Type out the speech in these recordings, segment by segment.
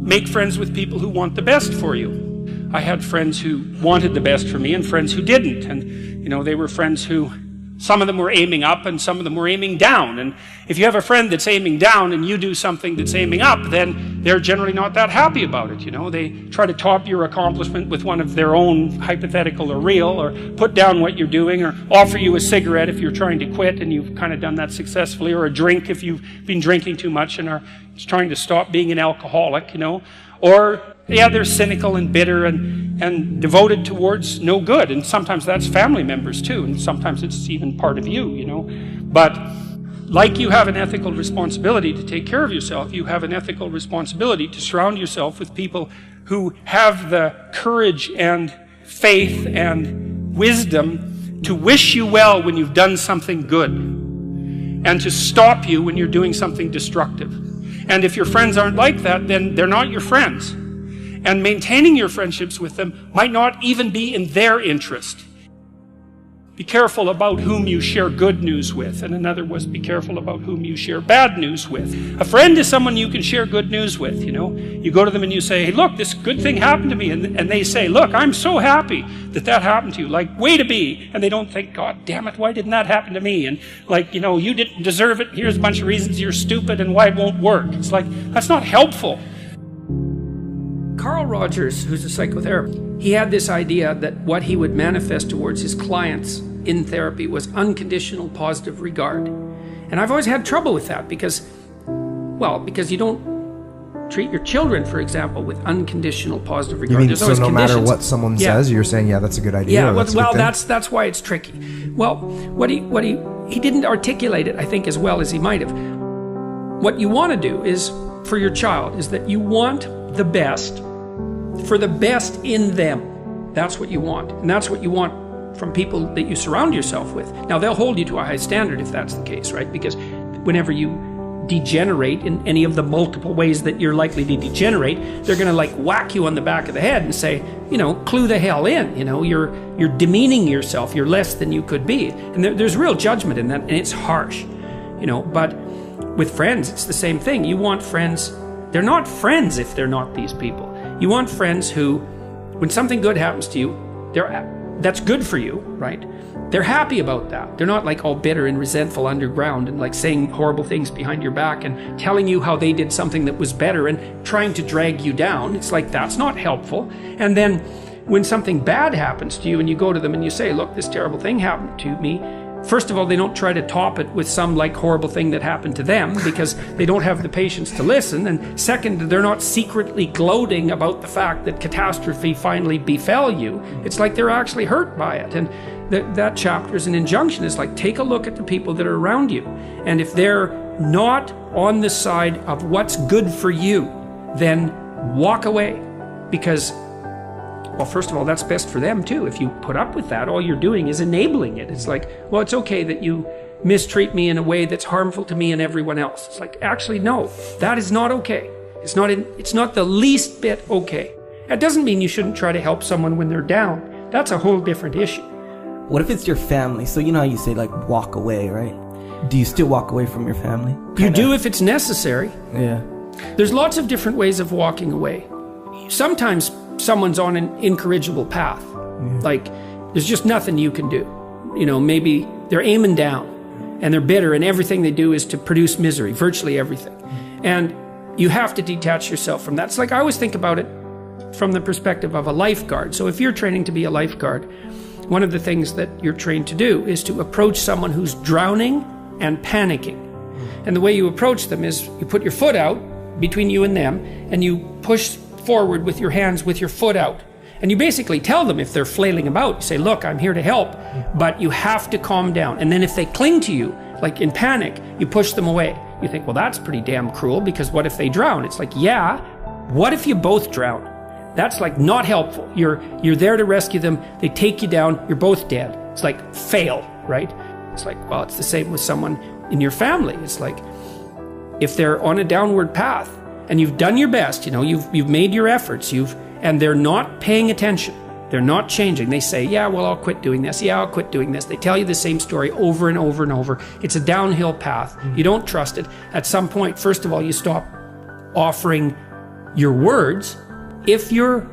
make friends with people who want the best for you. I had friends who wanted the best for me and friends who didn't. And, they were friends who, some of them were aiming up and some of them were aiming down. And if you have a friend that's aiming down and you do something that's aiming up, then they're generally not that happy about it. They try to top your accomplishment with one of their own, hypothetical or real, or put down what you're doing, or offer you a cigarette if you're trying to quit and you've kind of done that successfully, or a drink if you've been drinking too much and are trying to stop being an alcoholic, Or, they're cynical and bitter and devoted towards no good. And sometimes that's family members too. And sometimes it's even part of you, But like you have an ethical responsibility to take care of yourself, you have an ethical responsibility to surround yourself with people who have the courage and faith and wisdom to wish you well when you've done something good, and to stop you when you're doing something destructive. And if your friends aren't like that, then they're not your friends. And maintaining your friendships with them might not even be in their interest. Be careful about whom you share good news with. And another was, be careful about whom you share bad news with. A friend is someone you can share good news with, You go to them and you say, hey, look, this good thing happened to me. And they say, look, I'm so happy that happened to you. Like, way to be. And they don't think, God damn it, why didn't that happen to me? And you didn't deserve it. Here's a bunch of reasons you're stupid and why it won't work. It's like, that's not helpful. Carl Rogers, who's a psychotherapist, he had this idea that what he would manifest towards his clients in therapy was unconditional positive regard. And I've always had trouble with that because you don't treat your children, for example, with unconditional positive regard. You mean, There's so always no conditions. matter what someone says, you're saying, that's a good idea? That's why it's tricky. Well, what he didn't articulate it, I think, as well as he might have. What you want to do is, for your child, is that you want the best for the best in them. That's what you want. And that's what you want from people that you surround yourself with. Now, they'll hold you to a high standard if that's the case, right? Because whenever you degenerate in any of the multiple ways that you're likely to degenerate, they're going to whack you on the back of the head and say, clue the hell in. You're demeaning yourself. You're less than you could be. And there's real judgment in that, and it's harsh. But with friends, it's the same thing. You want friends. They're not friends if they're not these people. You want friends who, when something good happens to you, that's good for you, right? They're happy about that. They're not all bitter and resentful underground and saying horrible things behind your back and telling you how they did something that was better and trying to drag you down. It's that's not helpful. And then when something bad happens to you and you go to them and you say, look, this terrible thing happened to me. First of all, they don't try to top it with some horrible thing that happened to them because they don't have the patience to listen. And second, they're not secretly gloating about the fact that catastrophe finally befell you. It's they're actually hurt by it. And that chapter is an injunction. It's take a look at the people that are around you. And if they're not on the side of what's good for you, then walk away. Because, well, first of all, that's best for them too. If you put up with that, all you're doing is enabling it. It's well, it's okay that you mistreat me in a way that's harmful to me and everyone else. It's actually, no, that is not okay. It's not the least bit okay. That doesn't mean you shouldn't try to help someone when they're down. That's a whole different issue. What if it's your family? So how you say walk away, right? Do you still walk away from your family? You do if it's necessary. Yeah. There's lots of different ways of walking away. Sometimes someone's on an incorrigible path. There's just nothing you can do. Maybe they're aiming down and they're bitter and everything they do is to produce misery, virtually everything. And you have to detach yourself from that. It's I always think about it from the perspective of a lifeguard. So if you're training to be a lifeguard, one of the things that you're trained to do is to approach someone who's drowning and panicking. And the way you approach them is you put your foot out between you and them and you push forward with your hands with your foot out. And you basically tell them if they're flailing about, you say, look, I'm here to help, but you have to calm down. And then if they cling to you, in panic, you push them away. You think, well, that's pretty damn cruel because what if they drown? It's yeah, what if you both drown? That's not helpful. You're there to rescue them. They take you down. You're both dead. It's fail, right? It's well, it's the same with someone in your family. It's if they're on a downward path and you've done your best, you've made your efforts, and they're not paying attention. They're not changing. They say, yeah, well, I'll quit doing this. Yeah, I'll quit doing this. They tell you the same story over and over and over. It's a downhill path. You don't trust it. At some point, first of all, you stop offering your words, if you're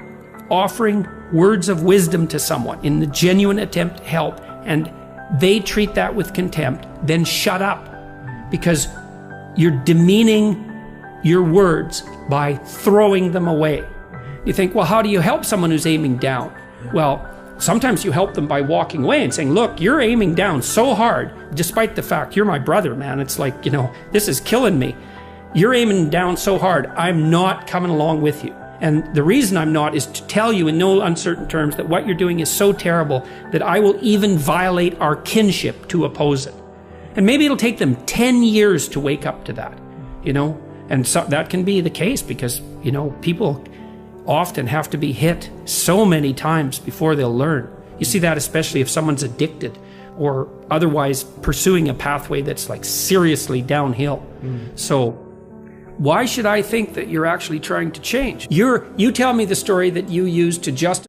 offering words of wisdom to someone in the genuine attempt to help and they treat that with contempt, then shut up, because you're demeaning your words by throwing them away. You think, well, how do you help someone who's aiming down? Well, sometimes you help them by walking away and saying, look, you're aiming down so hard, despite the fact you're my brother, man. It's like, this is killing me. You're aiming down so hard, I'm not coming along with you. And the reason I'm not is to tell you in no uncertain terms that what you're doing is so terrible that I will even violate our kinship to oppose it. And maybe it'll take them 10 years to wake up to that, And so that can be the case because, people often have to be hit so many times before they'll learn. You see that especially if someone's addicted or otherwise pursuing a pathway that's like seriously downhill. So why should I think that you're actually trying to change? You tell me the story that you used to justify